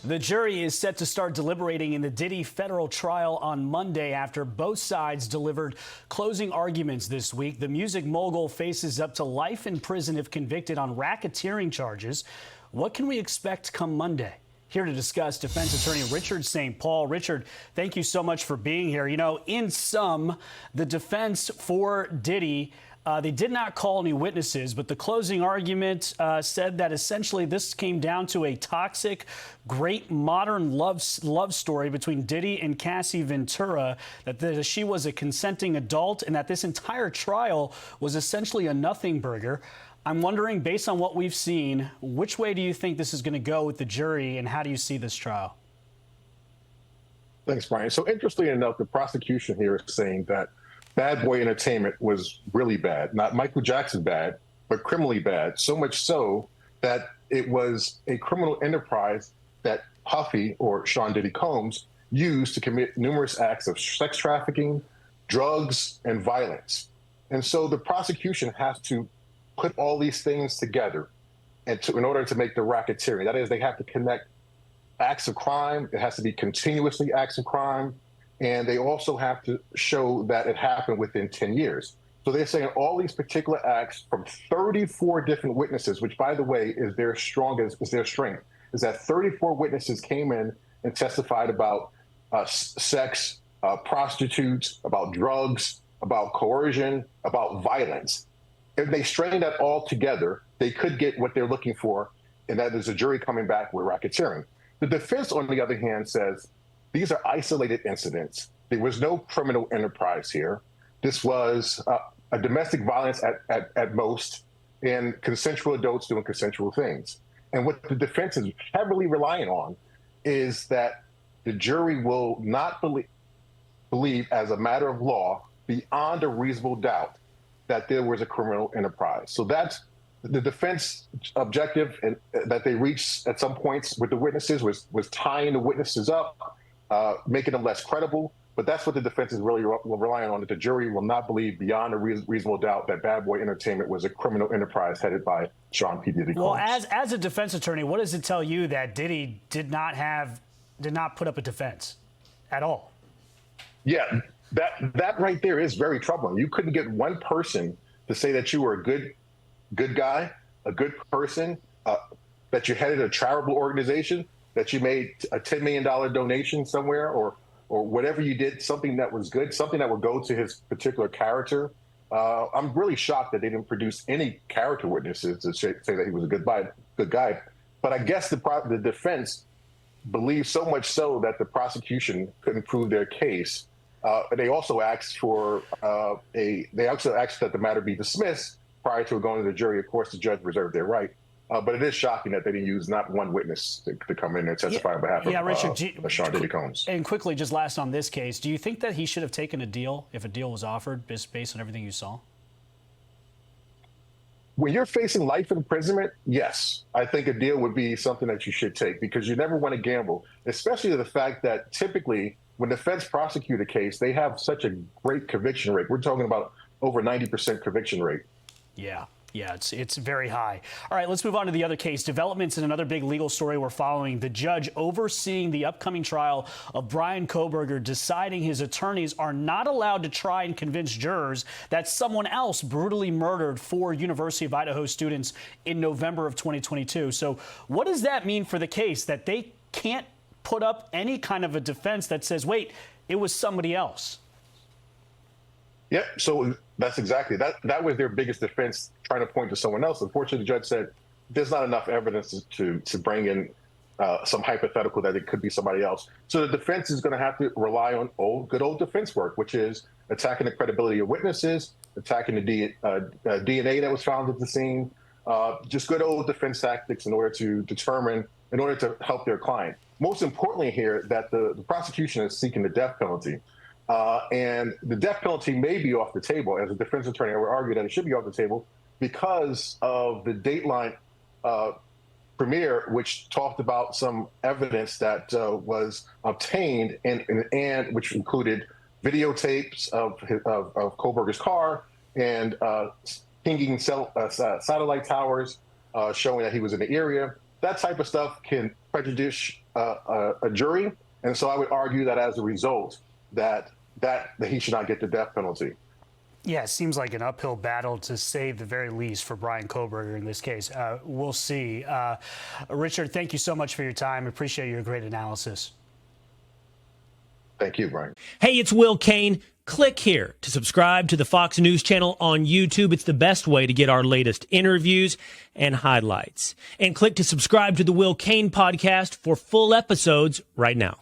The jury is set to start deliberating in the Diddy federal trial on Monday after both sides delivered closing arguments this week. The music mogul faces up to life in prison if convicted on racketeering charges. What can we expect come Monday? Here to discuss, defense attorney Richard St. Paul. Richard, thank you so much for being here. You know, in sum, the defense for Diddy, they did not call any witnesses, but the closing argument said that essentially this came down to a toxic, great modern love story between Diddy and Cassie Ventura, that she was a consenting adult and that this entire trial was essentially a nothing burger. I'm wondering, based on what we've seen, which way do you think this is going to go with the jury, and how do you see this trial? Thanks, Brian. So interestingly enough, the prosecution here is saying that Bad Boy Entertainment was really bad. Not Michael Jackson bad, but criminally bad. So much so that it was a criminal enterprise that Puffy, or Sean Diddy Combs, used to commit numerous acts of sex trafficking, drugs, and violence. And so the prosecution has to put all these things together in order to make the racketeering. That is, they have to connect acts of crime. It has to be continuously acts of crime. And they also have to show that it happened within 10 years. So they're saying all these particular acts from 34 different witnesses, which, by the way, is their strength, is that 34 witnesses came in and testified about sex, prostitutes, about drugs, about coercion, about violence. If they strain that all together, they could get what they're looking for, and that is a jury coming back with racketeering. The defense, on the other hand, says these are isolated incidents. There was no criminal enterprise here. This was a domestic violence at most, and consensual adults doing consensual things. And what the defense is heavily relying on is that the jury will not believe as a matter of law, beyond a reasonable doubt, that there was a criminal enterprise. So that's the defense objective, and that they reached at some points with the witnesses was tying the witnesses up, making them less credible. But that's what the defense is really relying on, that the jury will not believe beyond a reasonable doubt that Bad Boy Entertainment was a criminal enterprise headed by Sean P. Diddy Combs. Well, as a defense attorney, what does it tell you that Diddy did not put up a defense at all? Yeah, that right there is very troubling. You couldn't get one person to say that you were a good guy, a good person, that you headed a charitable organization, that you made a $10 million donation somewhere, or whatever you did, something that was good, something that would go to his particular character. I'm really shocked that they didn't produce any character witnesses to say that he was a good guy. But I guess the defense believed so much so that the prosecution couldn't prove their case. They also asked for that the matter be dismissed prior to it going to the jury. Of course, the judge reserved their right. But it is shocking that they didn't use not one witness to come in and testify on behalf of Richard, Sean Diddy Combs. And quickly, just last on this case, do you think that he should have taken a deal if a deal was offered based on everything you saw? When you're facing life imprisonment, yes, I think a deal would be something that you should take, because you never want to gamble, especially the fact that typically when the feds prosecute a case, they have such a great conviction rate. We're talking about over 90% conviction rate. Yeah, it's very high. All right, let's move on to the other case. Developments in another big legal story we're following. The judge overseeing the upcoming trial of Bryan Kohberger deciding his attorneys are not allowed to try and convince jurors that someone else brutally murdered 4 University of Idaho students in November of 2022. So what does that mean for the case, that they can't put up any kind of a defense that says, wait, it was somebody else? Yeah, so that's exactly that was their biggest defense, trying to point to someone else. Unfortunately, the judge said there's not enough evidence to bring in some hypothetical that it could be somebody else. So the defense is going to have to rely on good old defense work, which is attacking the credibility of witnesses, attacking the DNA that was found at the scene, just good old defense tactics in order to help their client. Most importantly here, that the prosecution is seeking the death penalty. And the death penalty may be off the table. As a defense attorney, I would argue that it should be off the table because of the Dateline premiere, which talked about some evidence that was obtained and which included videotapes of Kohberger's car and pinging satellite towers showing that he was in the area. that type of stuff can prejudice a jury. And so I would argue that as a result, that he should not get the death penalty. Yeah, it seems like an uphill battle, to say the very least, for Bryan Kohberger in this case. We'll see. Richard, thank you so much for your time. Appreciate your great analysis. Thank you, Brian. Hey, it's Will Cain. Click here to subscribe to the Fox News channel on YouTube. It's the best way to get our latest interviews and highlights. And click to subscribe to the Will Cain podcast for full episodes right now.